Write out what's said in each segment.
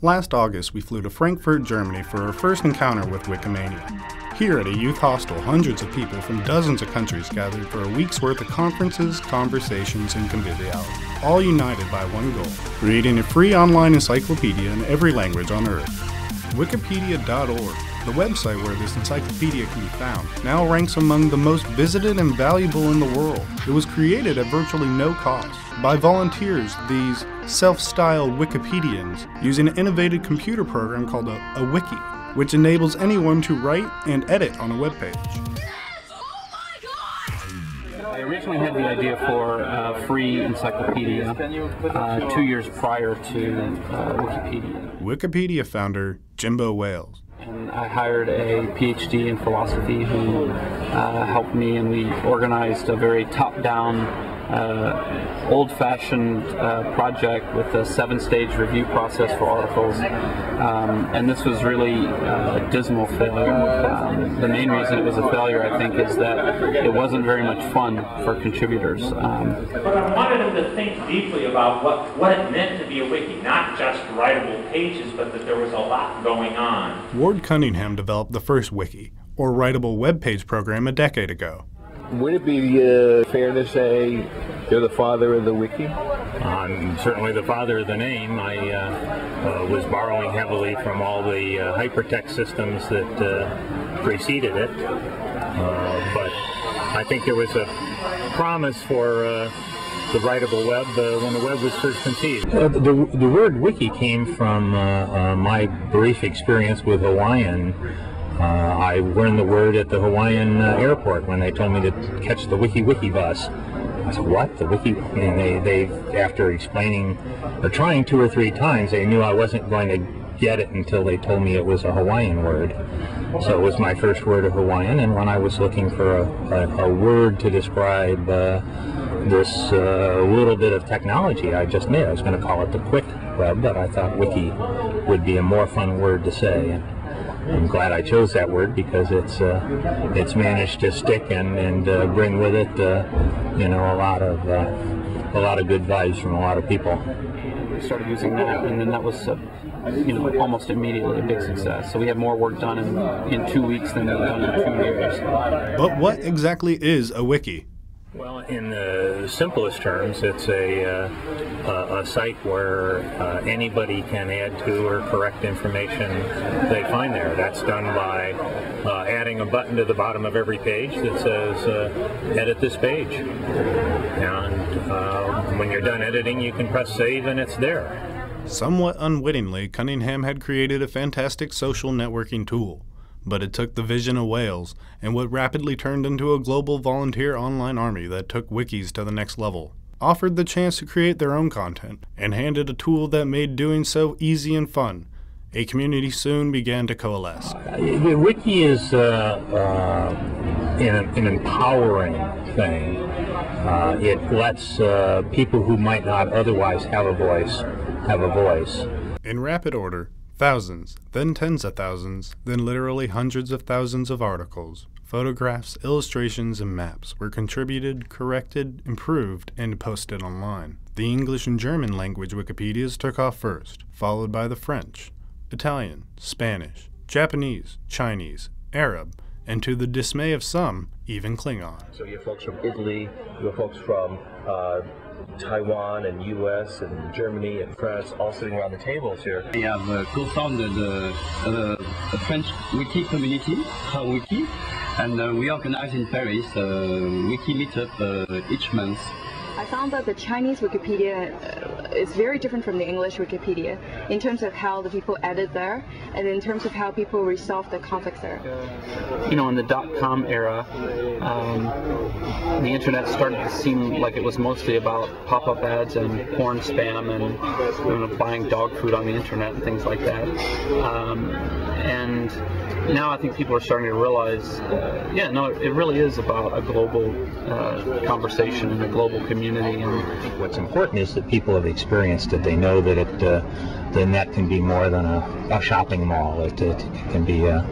Last August, we flew to Frankfurt, Germany for our first encounter with Wikimania. Here at a youth hostel, hundreds of people from dozens of countries gathered for a week's worth of conferences, conversations, and conviviality, all united by one goal: creating a free online encyclopedia in every language on Earth. Wikipedia.org, the website where this encyclopedia can be found, now ranks among the most visited and valuable in the world. It was created at virtually no cost by volunteers, these self-styled Wikipedians, using an innovative computer program called a wiki, which enables anyone to write and edit on a web page. I originally had the idea for a free encyclopedia 2 years prior to Wikipedia. Wikipedia founder Jimbo Wales. And I hired a PhD in philosophy who helped me, and we organized a very top-down, old-fashioned project with a 7-stage review process for articles, and this was really a dismal failure. The main reason it was a failure, I think, is that it wasn't very much fun for contributors. But I wanted them to think deeply about what it meant to be a wiki, not just writable pages, but that there was a lot going on. Ward Cunningham developed the first wiki, or writable web page program, a decade ago. Would it be fair to say you're the father of the wiki? I'm certainly the father of the name. I was borrowing heavily from all the hypertext systems that preceded it, but I think there was a promise for the writable web when the web was first conceived. The word wiki came from my brief experience with Hawaiian. I learned the word at the Hawaiian airport when they told me to catch the wiki bus. I said, what? The wiki? And they after explaining or trying 2 or 3 times, they knew I wasn't going to get it until they told me it was a Hawaiian word. So it was my first word of Hawaiian, and when I was looking for a word to describe this little bit of technology I just made, I was going to call it the quick web, but I thought wiki would be a more fun word to say. I'm glad I chose that word because it's managed to stick and bring with it a lot of good vibes from a lot of people. We started using that, and then that was almost immediately a big success. So we had more work done in 2 weeks than we've done in 2 years. But what exactly is a wiki? Well, in the simplest terms, it's a site where anybody can add to or correct information they find there. That's done by adding a button to the bottom of every page that says, edit this page. And when you're done editing, you can press save and it's there. Somewhat unwittingly, Cunningham had created a fantastic social networking tool. But it took the vision of Wales and what rapidly turned into a global volunteer online army that took wikis to the next level, offered the chance to create their own content, and handed a tool that made doing so easy and fun. A community soon began to coalesce. The wiki is an empowering thing. It lets people who might not otherwise have a voice. In rapid order, thousands, then tens of thousands, then literally hundreds of thousands of articles, photographs, illustrations, and maps were contributed, corrected, improved, and posted online. The English and German language Wikipedias took off first, followed by the French, Italian, Spanish, Japanese, Chinese, Arab, and to the dismay of some, even Klingon. So you have folks from Italy, you have folks from Taiwan and U.S. and Germany and France all sitting around the tables here. I have co-founded a French wiki community, Wiki, and we organize in Paris a wiki meetup each month. I found that the Chinese Wikipedia is very different from the English Wikipedia in terms of how the people edit there and in terms of how people resolve the conflicts there. In the .com era, the internet started to seem like it was mostly about pop-up ads and porn spam and buying dog food on the internet and things like that. And now I think people are starting to realize, it really is about a global conversation and a global community. And what's important is that people have experienced it. They know that the net can be more than a shopping mall. It can be a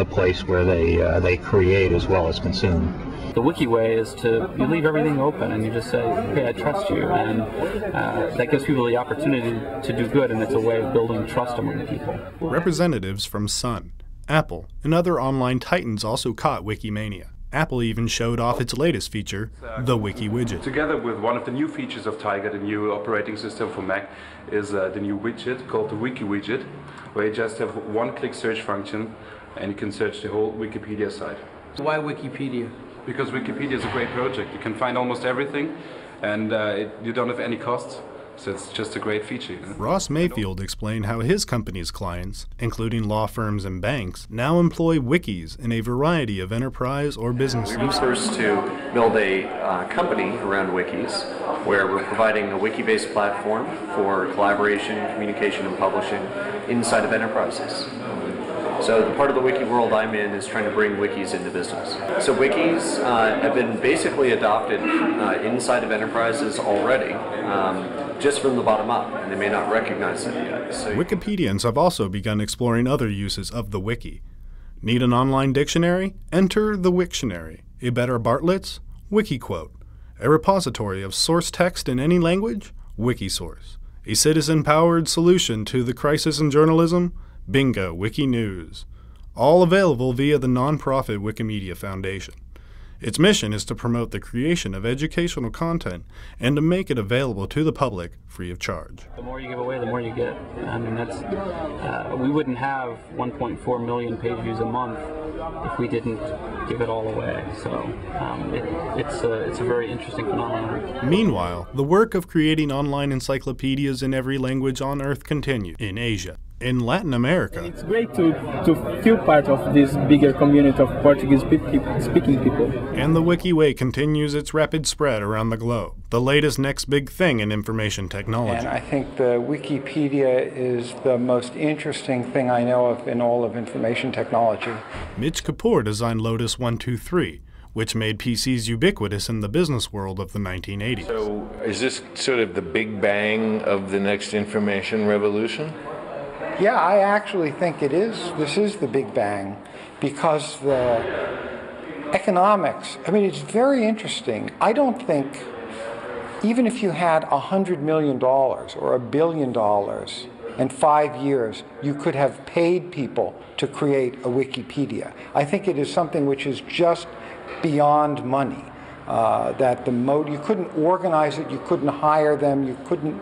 place where they create as well as consume. The wiki way is you leave everything open and you just say, okay, I trust you, and that gives people the opportunity to do good, and it's a way of building trust among people. Representatives from Sun, Apple, and other online titans also caught Wikimania. Apple even showed off its latest feature, the Wiki Widget. Together with one of the new features of Tiger, the new operating system for Mac, is the new widget called the Wiki Widget, where you just have one-click search function and you can search the whole Wikipedia site. Why Wikipedia? Because Wikipedia is a great project. You can find almost everything, and you don't have any costs. So it's just a great feature. You know? Ross Mayfield explained how his company's clients, including law firms and banks, now employ wikis in a variety of enterprise or business We were uses. first to build a company around wikis, where we're providing a wiki-based platform for collaboration, communication, and publishing inside of enterprises. So the part of the wiki world I'm in is trying to bring wikis into business. So wikis have been basically adopted inside of enterprises already, just from the bottom up, and they may not recognize it yet. So Wikipedians have also begun exploring other uses of the wiki. Need an online dictionary? Enter the Wiktionary. A better Bartlett's? WikiQuote. A repository of source text in any language? Wikisource. A citizen-powered solution to the crisis in journalism? Bingo, Wiki News. All available via the nonprofit Wikimedia Foundation. Its mission is to promote the creation of educational content and to make it available to the public free of charge. The more you give away, the more you get. I mean, we wouldn't have 1.4 million page views a month if we didn't give it all away. So it's a very interesting phenomenon. Meanwhile, the work of creating online encyclopedias in every language on Earth continues in Asia. In Latin America, it's great to feel part of this bigger community of Portuguese-speaking people. And the Wikiway continues its rapid spread around the globe, the latest next big thing in information technology. And I think the Wikipedia is the most interesting thing I know of in all of information technology. Mitch Kapoor designed Lotus 123, which made PCs ubiquitous in the business world of the 1980s. So is this sort of the big bang of the next information revolution? Yeah, I actually think it is. This is the Big Bang, because the economics, I mean, it's very interesting. I don't think, even if you had $100 million or $1 billion in 5 years, you could have paid people to create a Wikipedia. I think it is something which is just beyond money. That you couldn't organize it, you couldn't hire them, you couldn't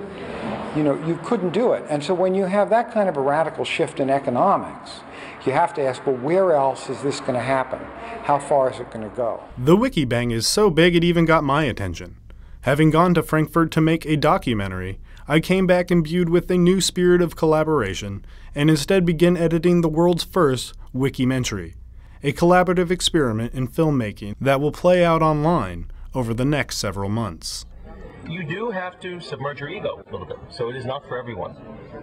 do it. And so when you have that kind of a radical shift in economics, you have to ask, well, where else is this going to happen? How far is it going to go? The Wikibang is so big it even got my attention. Having gone to Frankfurt to make a documentary, I came back imbued with a new spirit of collaboration and instead began editing the world's first Wikimentary, a collaborative experiment in filmmaking that will play out online over the next several months. You do have to submerge your ego a little bit, so it is not for everyone.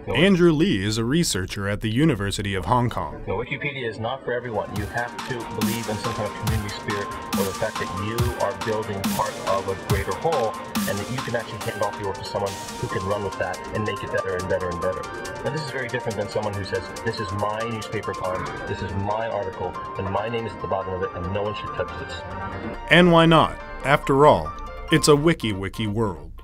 Andrew Lee is a researcher at the University of Hong Kong. Wikipedia is not for everyone. You have to believe in some kind of community spirit, or the fact that you are building part of a greater whole, and that you can actually hand off your work to someone who can run with that and make it better and better and better. Now, this is very different than someone who says, this is my newspaper column, this is my article, and my name is at the bottom of it, and no one should touch this. And why not? After all, it's a wiki world.